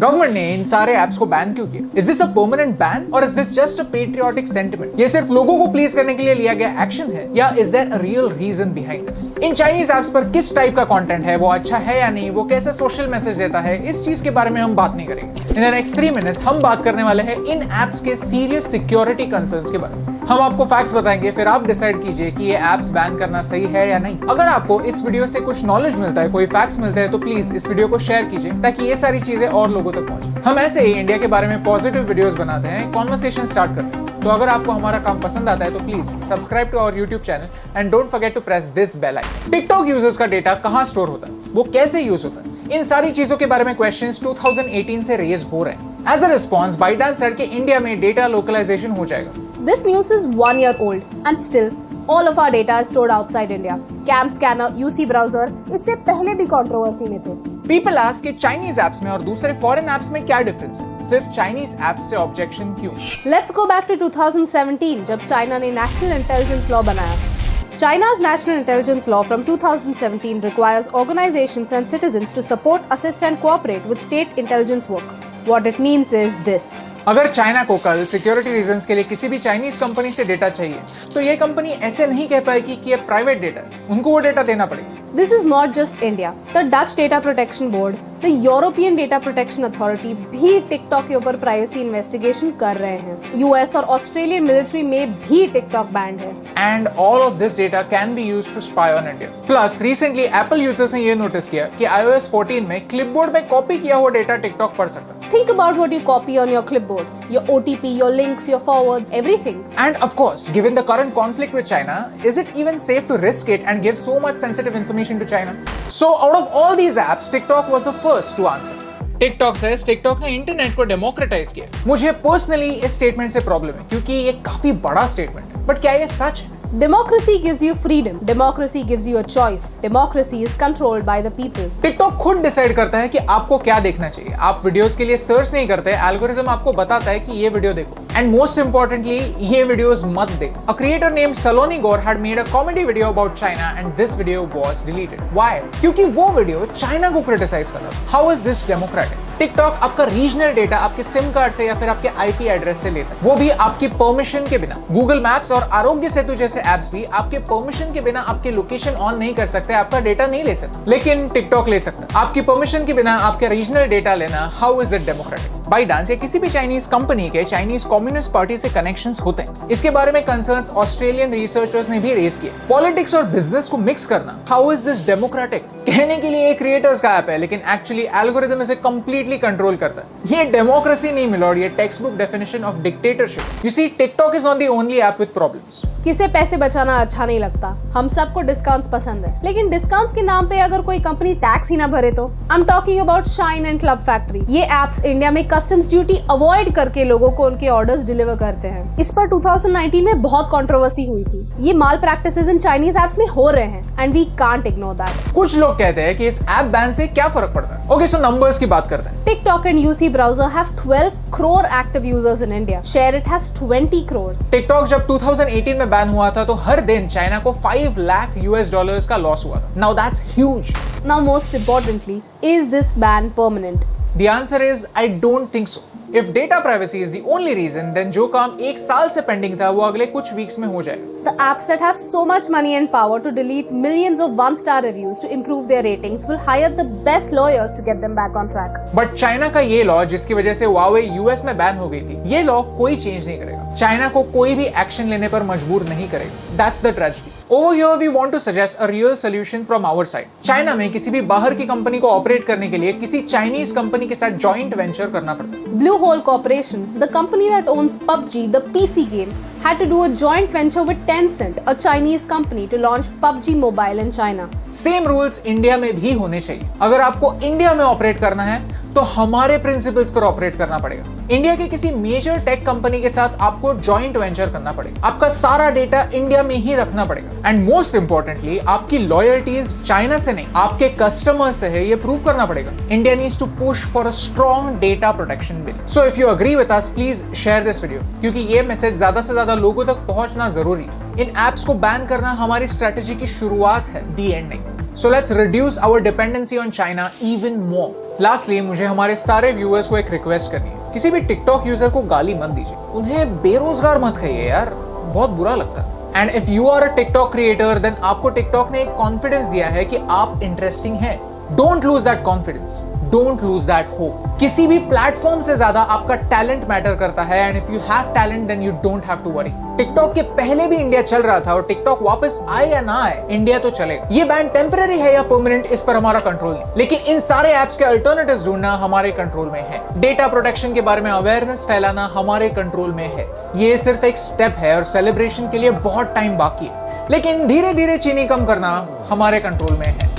Government ने इन सारे apps को बैन क्यों किया? Is this a permanent ban और is this just a patriotic sentiment? ये सिर्फ लोगों को प्लीज करने के लिए लिया गया एक्शन है या is there a real reason behind this? इन चाइनीज ऐप्स पर किस टाइप का कंटेंट है, वो अच्छा है या नहीं, वो कैसे सोशल मैसेज देता है, इस चीज के बारे में हम बात नहीं करेंगे। इन द नेक्स्ट 3 मिनट्स हम बात करने वाले हैं इन ऐप्स के सीरियस सिक्योरिटी कंसर्न्स के बारे में। हम आपको फैक्ट्स बताएंगे, फिर आप डिसाइड कीजिए कि ये ऐप्स बैन करना सही है या नहीं। अगर आपको इस वीडियो से कुछ नॉलेज मिलता है, कोई फैक्ट्स मिलते हैं, तो प्लीज इस वीडियो को शेयर कीजिए ताकि ये सारी चीजें और लोगों तक पहुंचे। हम ऐसे ही इंडिया के बारे में पॉजिटिव वीडियोस बनाते हैं, कॉन्वर्सेशन स्टार्ट करते हैं। तो अगर आपको हमारा काम पसंद आता है तो please subscribe to our YouTube channel and don't forget to press this bell icon. TikTok users का डेटा कहां स्टोर होता है, वो कैसे यूज होता है, इन सारी चीजों के बारे में क्वेश्चंस 2018 से रेज हो रहे हैं। एज अ रिस्पॉन्स बाइडांस सेड कि इंडिया में डेटा लोकलाइजेशन हो जाएगा। This news is 1 year old and still all of our data is stored outside India. Cam scanner, UC browser इससे पहले भी कंट्रोवर्सी में थे। People ask कि चाइनीज ऐप्स में और दूसरे फॉरेन ऐप्स में क्या डिफरेंस है, सिर्फ चाइनीज ऐप्स से ऑब्जेक्शन क्यों? Let's go back to 2017 जब चाइना ने नेशनल इंटेलिजेंस लॉ बनाया। China's National Intelligence Law from 2017 requires organizations and citizens to support, assist and cooperate with state intelligence work. What it means is this. अगर China को कल security reasons के लिए किसी भी चाइनीज कंपनी से data चाहिए तो ये कंपनी ऐसे नहीं कह पाएगी कि ये प्राइवेट डेटा है, उनको वो डेटा देना पड़ेगा। This is not just India. The Dutch Data Protection Board, the European Data Protection Authority भी टिकटॉक के ऊपर प्राइवेसी इन्वेस्टिगेशन कर रहे हैं। यूएस और ऑस्ट्रेलियन मिलिट्री में भी टिकटॉक बैंड है। And all of this data can be used to spy on India. Plus, recently Apple users ने ये नोटिस किया कि iOS 14 में क्लिपबोर्ड में कॉपी किया हुआ डेटा टिकटॉक पढ़ सकता है। Think about what you copy on your clipboard. Your OTP, your links, your forwards, everything. And of course, given the current conflict with China, is it even safe to risk it and give so much sensitive information to China? So, out of all these apps, TikTok was the first to answer. TikTok says TikTok ने internet को democratise किया। मुझे personally इस statement से problem है क्योंकि ये काफी बड़ा स्टेटमेंट है, बट क्या ये सच है? Democracy gives you freedom. Democracy gives you a choice. Democracy is controlled by the people. TikTok खुद डिसाइड करता है कि आपको क्या देखना चाहिए। आप वीडियोस के लिए सर्च नहीं करते, एल्गोरिथम आपको बताता है कि ये वीडियो देखो। एंड मोस्ट इंपॉर्टेंटली, ये वीडियोस मत देखो। A creator named Saloni Gore had made a comedy video about China and this video was deleted. Why? क्योंकि वो वीडियो चाइना को क्रिटिसाइज कर रहा था। How is this democratic? TikTok आपका रीजनल डेटा आपके सिम कार्ड से या फिर आपके आईपी एड्रेस से लेता है, वो भी आपकी परमिशन के बिना। गूगल मैप्स और आरोग्य सेतु जैसे ऐप्स भी आपके परमिशन के बिना आपकी लोकेशन ऑन नहीं कर सकते, आपका डेटा नहीं ले सकते, लेकिन टिकटॉक ले सकता है। आपकी परमिशन के बिना आपके रीजनल डेटा लेना, हाउ इज इट डेमोक्रेटिक? बाइडांस या किसी भी चाइनीज कंपनी के चाइनीज कम्युनिस्ट पार्टी से कनेक्शंस होते हैं। इसके बारे में कंसर्न्स ऑस्ट्रेलियन रिसर्चर्स ने भी रेज किए। पॉलिटिक्स और बिजनेस को मिक्स करना, हाउ इज दिस डेमोक्रेटिक? कहने के लिए एक क्रिएटर्स का ऐप है, लेकिन एक्चुअली एल्गोरिथम इसे कंप्लीटली कंट्रोल करता है। ये डेमोक्रेसी नहीं मिलॉर्ड, ये text book definition of dictatorship. You see, TikTok is not the only app with problems. किसे पैसे बचाना अच्छा नहीं लगता, हम सबको डिस्काउंट्स पसंद है, लेकिन डिस्काउंट्स के नाम पे अगर कोई कंपनी टैक्स ही ना भरे तो। I am talking about shine and club factory. ये एप्स इंडिया में कस्टम्स ड्यूटी अवॉइड करके लोगों को उनके ऑर्डर्स डिलीवर करते हैं। इस पर 2019 में बहुत कंट्रोवर्सी हुई थी। ये माल प्रैक्टिसेस इन चाइनीज एप्स में हो रहे हैं and we can't ignore that. कुछ लोग कहते हैं कि इस ऐप बैन से क्या फर्क पड़ता है। ओके, सो नंबर्स की बात करते हैं। TikTok and UC browser have 12 crore active users in India. Share it has 20 crores. TikTok जब 2018 में बैन हुआ था तो हर दिन चाइना को $5 लाख का लॉस हुआ था। Now that's huge. Now most importantly, is this ban permanent? The answer is I don't think so. If data privacy is the only reason, then जो काम 1 साल से पेंडिंग था वो अगले कुछ वीक्स में हो जाएगा। The apps that have so much money and power to delete millions of one-star reviews to improve their ratings will hire the best lawyers to get them back on track. But China का ये law जिसकी वजह से Huawei US में ban हो गई थी, ये लॉ कोई चेंज नहीं करेगा। चाइना को कोई भी एक्शन लेने पर मजबूर नहीं करेगा। That's the tragedy. Over here we want to suggest a real solution from our side. China में किसी भी बाहर की कंपनी को ऑपरेट करने के लिए किसी चाइनीज कंपनी के साथ जॉइंट वेंचर करना पड़ता है। Blue Hole Corporation, the company that owns PUBG, the PC game, had to do a joint venture with Tencent, a Chinese company, to launch PUBG Mobile in China. Same rules India में भी होने चाहिए। अगर आपको India में operate करना है तो हमारे प्रिंसिपल्स पर ऑपरेट करना पड़ेगा। इंडिया के किसी मेजर टेक कंपनी के साथ आपको जॉइंट वेंचर करना पड़ेगा। आपका सारा डेटा इंडिया में ही रखना पड़ेगा। एंड मोस्ट इंपॉर्टेंटली, आपकी लॉयल्टीज चाइना से नहीं, आपके कस्टमर से है, ये प्रूव करना पड़ेगा। India needs to push for a strong data protection bill. So if you agree with us, please share this video, क्योंकि ये मैसेज ज्यादा से ज्यादा लोगों तक पहुंचना जरूरी है। इन एप्स को बैन करना हमारी स्ट्रेटेजी की शुरुआत है, दी एंड नहीं। So let's reduce our dependency on China even more. Lastly मुझे हमारे सारे व्यूअर्स को एक रिक्वेस्ट करनी है, किसी भी टिकटॉक यूजर को गाली मत दीजिए, उन्हें बेरोजगार मत कहिए यार, बहुत बुरा लगता है। And if you are a TikTok creator then आपको टिकटॉक ने एक कॉन्फिडेंस दिया है कि आप इंटरेस्टिंग हैं। Don't lose that confidence, don't lose that hope. किसी भी प्लेटफॉर्म से ज्यादा आपका टैलेंट मैटर करता है and if you have talent then you don't have to worry. TikTok के पहले भी इंडिया चल रहा था और टिकटॉक वापस आए या ना आए, इंडिया तो चलेगा। ये बैन टेम्पररी है या परमानेंट, इस पर हमारा कंट्रोल नहीं, लेकिन इन सारे एप्स के अल्टरनेटिव्स ढूंढना हमारे कंट्रोल में है। डेटा प्रोटेक्शन के बारे में अवेयरनेस फैलाना हमारे कंट्रोल में है। ये सिर्फ एक स्टेप है और सेलिब्रेशन के लिए बहुत टाइम बाकी है, लेकिन धीरे धीरे चीनी कम करना हमारे कंट्रोल में है।